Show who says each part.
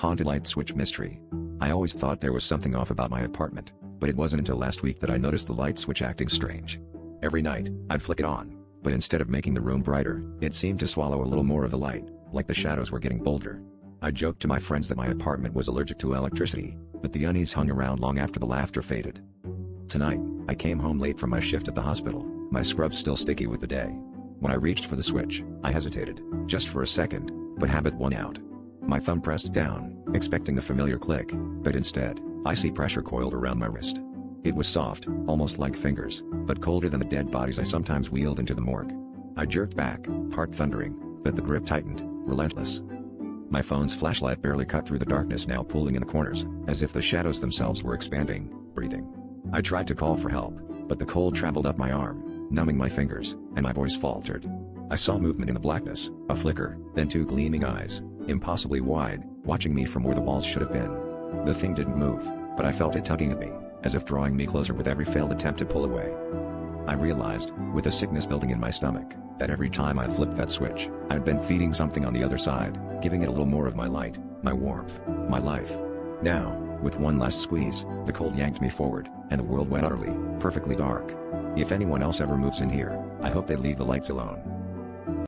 Speaker 1: Haunted light switch mystery. I always thought there was something off about my apartment, but it wasn't until last week that I noticed the light switch acting strange. Every night, I'd flick it on, but instead of making the room brighter, it seemed to swallow a little more of the light, like the shadows were getting bolder. I joked to my friends that my apartment was allergic to electricity, but the unease hung around long after the laughter faded. Tonight, I came home late from my shift at the hospital, my scrubs still sticky with the day. When I reached for the switch, I hesitated, just for a second, but habit won out. My thumb pressed down, expecting the familiar click, but instead, I see pressure coiled around my wrist. It was soft, almost like fingers, but colder than the dead bodies I sometimes wheeled into the morgue. I jerked back, heart thundering, but the grip tightened, relentless. My phone's flashlight barely cut through the darkness, now pooling in the corners, as if the shadows themselves were expanding, breathing. I tried to call for help, but the cold traveled up my arm, numbing my fingers, and my voice faltered. I saw movement in the blackness, a flicker, then two gleaming eyes, impossibly wide, watching me from where the walls should have been. The thing didn't move, but I felt it tugging at me, as if drawing me closer with every failed attempt to pull away. I realized, with a sickness building in my stomach, that every time I flipped that switch, I'd been feeding something on the other side, giving it a little more of my light, my warmth, my life. Now, with one last squeeze, the cold yanked me forward, and the world went utterly, perfectly dark. If anyone else ever moves in here, I hope they leave the lights alone.